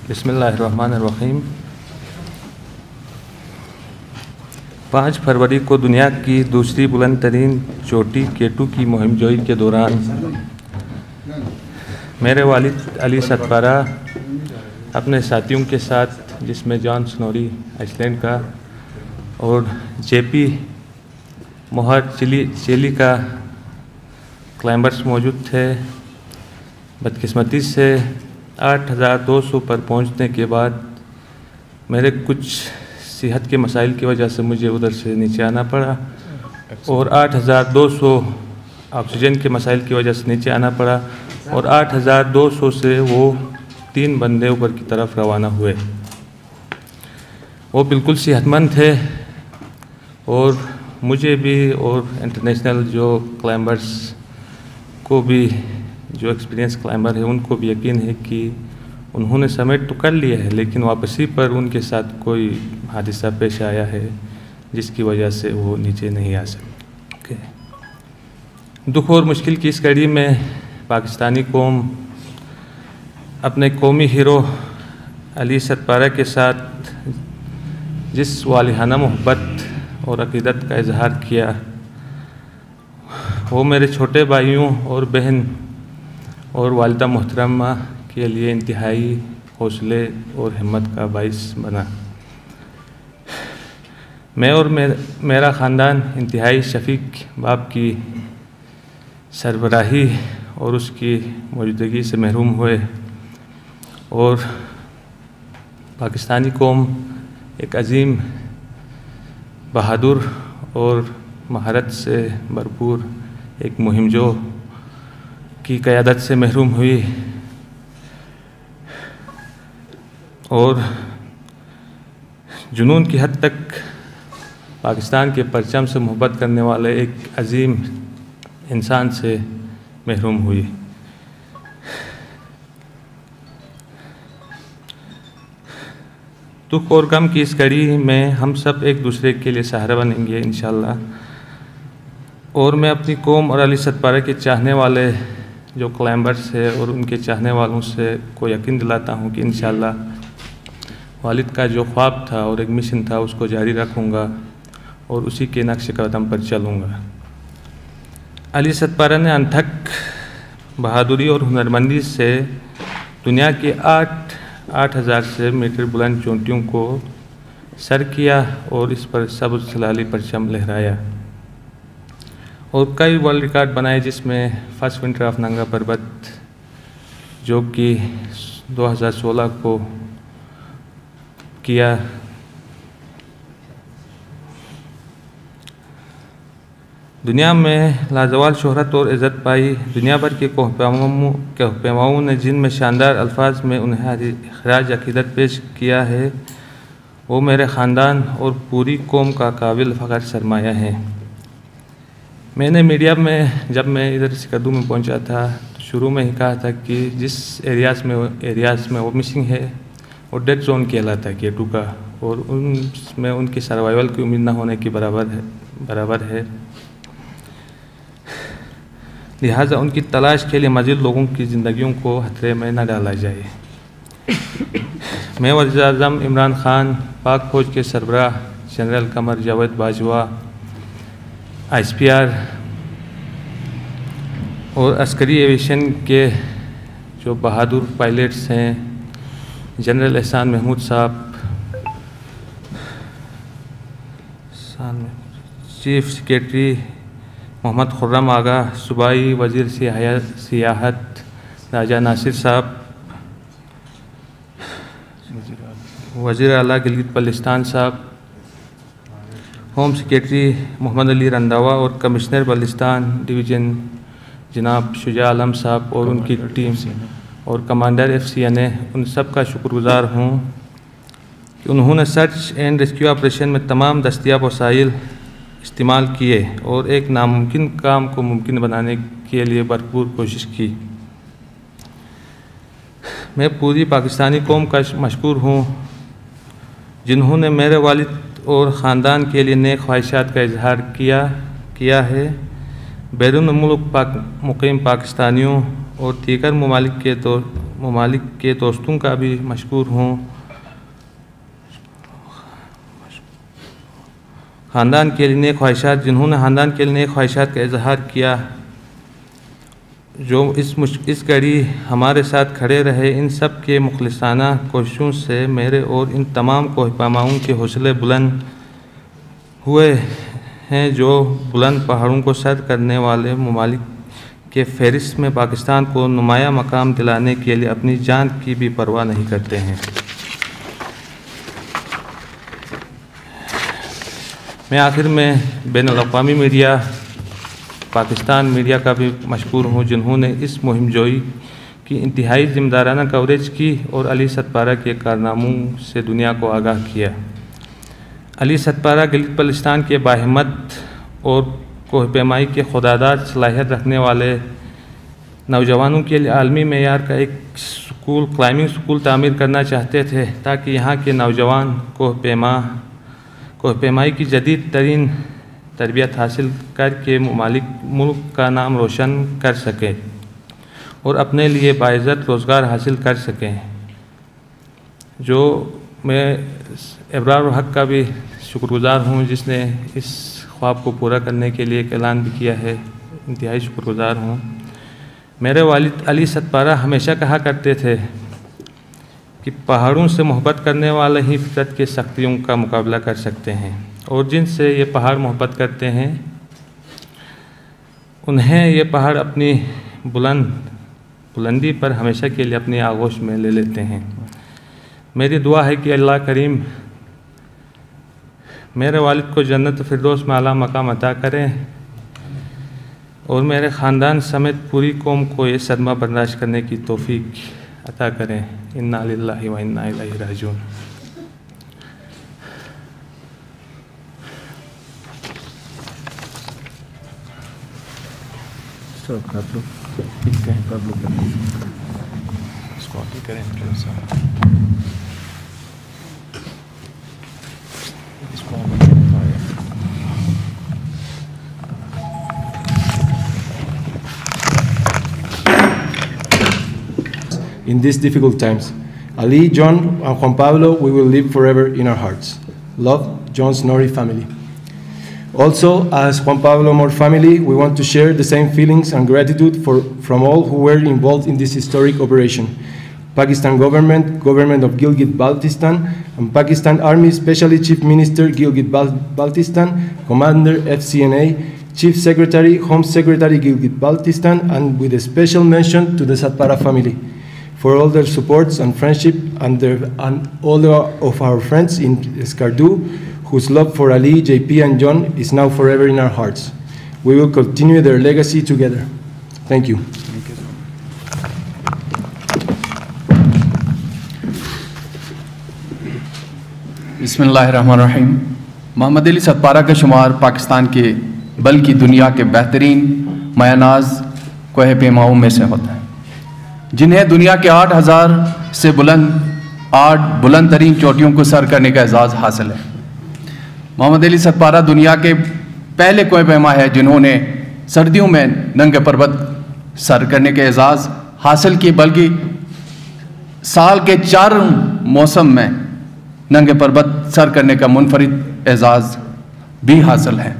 बिस्मिल्लाहिर्रहमानिर्रहीम। 5 फरवरी को दुनिया की दूसरी बुलंद तरीन चोटी K2 की मुहिमजोई के दौरान मेरे वालिद अली सतपारा अपने साथियों के साथ, जिसमें जॉन स्नोरी आइसलैंड का और JP मोहर चिली का क्लाइंबर्स मौजूद थे। बदकिस्मती से 8200 पर पहुंचने के बाद मेरे कुछ सेहत के मसाइल की वजह से मुझे उधर से नीचे आना पड़ा और 8200 ऑक्सीजन के मसाइल की वजह से नीचे आना पड़ा और 8200 से वो 3 बंदे ऊपर की तरफ रवाना हुए। वो बिल्कुल सेहतमंद थे और मुझे भी और इंटरनेशनल जो क्लाइंबर्स को भी, जो एक्सपीरियंस क्लाइंबर है, उनको भी यकीन है कि उन्होंने समिट तो कर लिया है, लेकिन वापसी पर उनके साथ कोई हादसा पेश आया है जिसकी वजह से वो नीचे नहीं आ सके। दुख और मुश्किल की इस कड़ी में पाकिस्तानी कौम अपने कौमी हीरो अली सतपारा के साथ जिस वालिहाना मोहब्बत और अक़ीदत का इजहार किया, वो मेरे छोटे भाइयों और बहन और वालिदा मोहतरमा के लिए इंतहाई हौसले और हिम्मत का बाइस बना। मैं और मेरा ख़ानदान इंतहाई शफीक बाप की सरबराही और उसकी मौजूदगी से महरूम हुए और पाकिस्तानी कौम एक अजीम, बहादुर और महारत से भरपूर एक मुहिमजो की क़यादत से महरूम हुई और जुनून की हद तक पाकिस्तान के परचम से मोहब्बत करने वाले एक अजीम इंसान से महरूम हुई। दुख और गम की इस कड़ी में हम सब एक दूसरे के लिए सहारा बनेंगे इंशाअल्लाह। और मैं अपनी कौम और अली सतपारा के चाहने वाले जो क्लाइंबर्स है और उनके चाहने वालों से को यकीन दिलाता हूँ कि इंशाअल्लाह वालिद का जो ख्वाब था और एक मिशन था उसको जारी रखूँगा और उसी के नक्श कदम पर चलूँगा। अली सतपारा ने अनथक बहादुरी और हुनरमंदी से दुनिया के 8000 से मीटर बुलंद चोटियों को सर किया और इस पर सबुज सलाली परचम लहराया और कई वर्ल्ड रिकॉर्ड बनाए, जिसमें फर्स्ट विंटर ऑफ नंगा पर्वत जो कि 2016 को किया। दुनिया में लाजवाल शोहरत और इज़्ज़त पाई। दुनिया भर के कहपेमाओं ने जिनमें शानदार अल्फाज में उन्हें खराज अक़ीदत पेश किया है, वो मेरे ख़ानदान और पूरी कौम का काबिल फ़ख्र सरमाया है। मैंने मीडिया में जब मैं इधर सिकंदू में पहुंचा था तो शुरू में ही कहा था कि जिस एरियाज़ में वो मिसिंग है वो डेड जोन कहलाता है K2 का, और उनमें उनकी सर्वाइवल की उम्मीद न होने की बराबर है। लिहाजा उनकी तलाश के लिए मज़ीद लोगों की ज़िंदगियों को खतरे में न डाला जाए। मैं वज़ीर-ए-आज़म इमरान खान, पाक फ़ौज के सरबराह जनरल कमर जावेद बाजवा, ISPR और अस्करी एविएशन के जो बहादुर पायलट्स हैं, जनरल एहसान महमूद साहब, चीफ सेक्रेटरी मोहम्मद खुर्रम आगा, सूबाई वज़ीर सियाहत राजा नासिर साहब, वज़ीर आला गिलगित बल्तिस्तान साहब, होम सेक्रेटरी मोहम्मद अली रंधावा और कमिश्नर बल्तिस्तान डिवीज़न जनाब शुजा आलम साहब और उनकी टीम और कमांडर FCNA, उन सब का शुक्रगुज़ार हूँ कि उन्होंने सर्च एंड रेस्क्यू ऑपरेशन में तमाम दस्तियाब वसाइल इस्तेमाल किए और एक नामुमकिन काम को मुमकिन बनाने के लिए भरपूर कोशिश की। मैं पूरी पाकिस्तानी कौम का मशकूर हूँ जिन्होंने मेरे वालिद और ख़ानदान के लिए नेक ख्वाहिशात का इजहार किया है। बैरून मुल्क मुक़ीम पाकिस्तानियों और दीगर ममालिक के ममालिक के दोस्तों का भी मशकूर हूँ। ख़ानदान के लिए नेक ख्वाहिशात, जिन्होंने ख़ानदान के लिए नेक ख्वाहिशात का इजहार किया, जो इस घड़ी हमारे साथ खड़े रहे, इन सब के मुखलिसाना कोशिशों से मेरे और इन तमाम कोहिपामाओं के हौसले बुलंद हुए हैं, जो बुलंद पहाड़ों को सर करने वाले ममालिक के फहरिस्त में पाकिस्तान को नुमाया मकाम दिलाने के लिए अपनी जान की भी परवाह नहीं करते हैं। मैं आखिर में बैनुल-अक़वामी मीडिया, पाकिस्तान मीडिया का भी मशकूर हूँ, जिन्होंने इस मुहिम जोई की इंतहाई ज़िम्मेदाराना कवरेज की और अली सतपारा के कारनामों से दुनिया को आगाह किया। अली सतपारा गिलगित बल्तिस्तान के बाहिम्मत और कोहपैमाई के खुदादाद सलाहियत रखने वाले नौजवानों के लिए आलमी मेयार का एक स्कूल, क्लाइंबिंग स्कूल तामीर करना चाहते थे, ताकि यहाँ के नौजवान कोहपैमाई की जदीद तरीन तरबियत हासिल करके मुल्क का नाम रोशन कर सकें और अपने लिए बाइज़्ज़त रोज़गार हासिल कर सकें। जो मैं इब्रार हक का भी शुक्रगुज़ार हूँ, जिसने इस ख्वाब को पूरा करने के लिए एक ऐलान भी किया है, इंतहाई शुक्रगुज़ार हूँ। मेरे वालिद अली सतपारा हमेशा कहा करते थे कि पहाड़ों से मोहब्बत करने वाले ही फितरत की सख्तियों का मुकाबला कर सकते हैं, और जिनसे ये पहाड़ मोहब्बत करते हैं उन्हें ये पहाड़ अपनी बुलंदी पर हमेशा के लिए अपनी आगोश में ले लेते हैं। मेरी दुआ है कि अल्लाह करीम मेरे वालिद को जन्नत फिरदौस में आला मकाम अता करें और मेरे ख़ानदान समेत पूरी कौम को ये सदमा बर्दाश्त करने की तौफीक अता करें। इन्ना लिल्लाहि व इन्ना इलैहि राजिऊन। In these difficult times, Ali, John, and Juan Pablo, we will live forever in our hearts. Love, John's Nori family. Also, as Juan Pablo Moore family, we want to share the same feelings and gratitude from all who were involved in this historic operation. Pakistan government, government of Gilgit-Baltistan, and Pakistan Army, especially Chief Minister Gilgit-Baltistan, Commander FCNA, Chief Secretary, Home Secretary Gilgit-Baltistan, and with a special mention to the Satpara family for all their supports and friendship, and all of our friends in Skardu, whose love for Ali, JP, and John is now forever in our hearts. We will continue their legacy together. Thank you. बिस्मिल्लाहिर्रहमानिर्रहीम। मोहम्मद अली सतपारा का शुमार पाकिस्तान के बल्कि दुनिया के बेहतरीन मायानाज कोह पैमाओं में से होता है, जिन्हें दुनिया के 8000 से बुलंद तरीन चोटियों को सर करने का एजाज़ हासिल है। मोहम्मद अली सतपारा दुनिया के पहले कोह पैमा है जिन्होंने सर्दियों में नंगे पर्वत सर करने के एजाज़ हासिल किए, बल्कि साल के 4 मौसम में नंगे पर्वत सर करने का मुनफरिद एजाज़ भी हासिल है।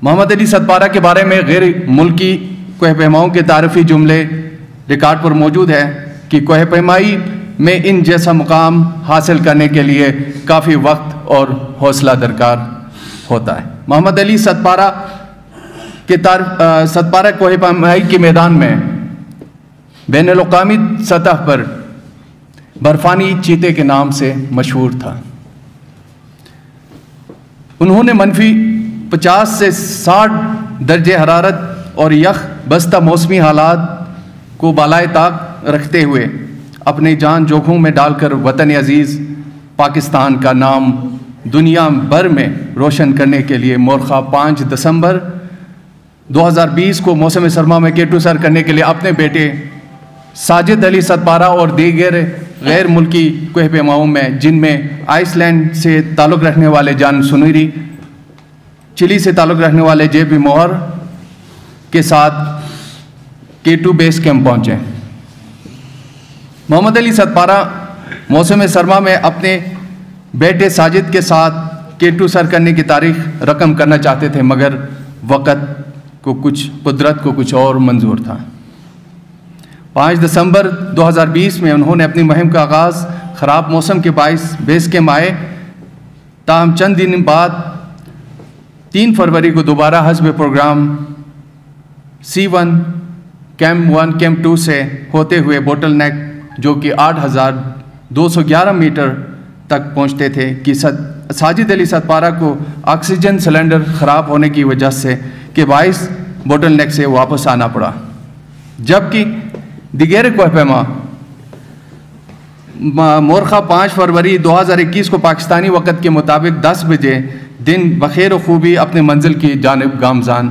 मोहम्मद अली सतपारा के बारे में गैर मुल्की कोह पैमाओं के तारीफ़ी जुमले रिकॉर्ड पर मौजूद है कि कोह पैमाई में इन जैसा मुकाम हासिल करने के लिए काफ़ी वक्त और हौसला दरकार होता है। मोहम्मद अली सतपारा सतपारा कोह पैमाई के मैदान में बैनुल-अक़वामी सतह पर बर्फानी चीते के नाम से मशहूर था। उन्होंने मनफी 50 से 60 दर्जे हरारत और यख बस्ता मौसमी हालात को बालाए ताक रखते हुए अपनी जान जोखों में डालकर वतन अजीज़ पाकिस्तान का नाम दुनिया भर में रोशन करने के लिए मोरखा 5 दिसंबर 2020 को मौसम सरमा में केटू सर करने के लिए अपने बेटे साजिद अली सतपारा और दीगर गैर मुल्की कोह पैमाओं में, जिनमें आइसलैंड से ताल्लुक़ रखने वाले जान सुनीरी, चिली से ताल्लुक़ रखने वाले JP मोहर के साथ K2 बेस कैंप पहुँचे। मोहम्मद अली सतपारा मौसम सरमा में अपने बेटे साजिद के साथ K2 सर करने की तारीख रकम करना चाहते थे, मगर कुदरत को कुछ और मंजूर था। 5 दिसंबर 2020 में उन्होंने अपनी मुहिम का आगाज़ ख़राब मौसम के बाइस बेस कैम्प आए, ताहम चंद दिन बाद 3 फरवरी को दोबारा हस्ब प्रोग्राम C1 कैम्प 1 कैम्प 2 से होते हुए बोटल नेक जो कि 8,211 मीटर तक पहुंचते थे कि साजिद अली सतपारा को ऑक्सीजन सिलेंडर ख़राब होने की वजह से के बाइस बोटल नेक से वापस आना पड़ा। जबकि दिगेर कोहपैमा मोरखा 5 फरवरी 2021 को पाकिस्तानी वक़्त के मुताबिक 10 बजे दिन बखैर व खूबी अपने मंजिल की जानिब गामजान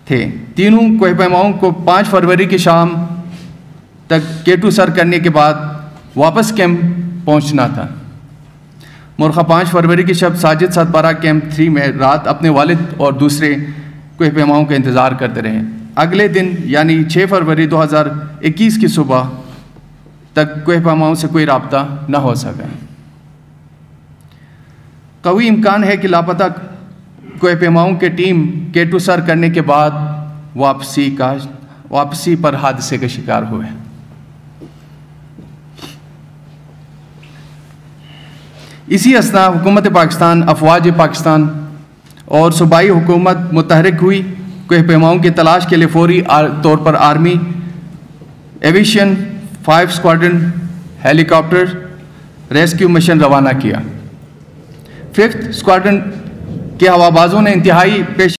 थे। तीनों कोहपैमाओं को 5 फरवरी की शाम तक K2 सर करने के बाद वापस कैंप पहुंचना था। मोरखा 5 फरवरी की शब साजिद सतपारा कैंप 3 में रात अपने वालिद और दूसरे कोहपैमाओं का इंतज़ार करते रहे। अगले दिन यानी 6 फरवरी 2021 की सुबह तक कोहपैमाओं से कोई राब्ता न हो सका। कवी इम्कान है कि लापता कोहपैमाओं के टीम K2 सर करने के बाद वापसी पर हादसे का शिकार हुए। इसी असना हुकूमत पाकिस्तान, अफवाज पाकिस्तान और सूबाई हुकूमत मुतहरिक हुई। कोहपैमाओं की तलाश के लिए फौरी तौर पर army aviation 5 squadron helicopter rescue mission रवाना किया। 5th स्क्वाड्रन के हवाबाजों ने इंतहाई पेश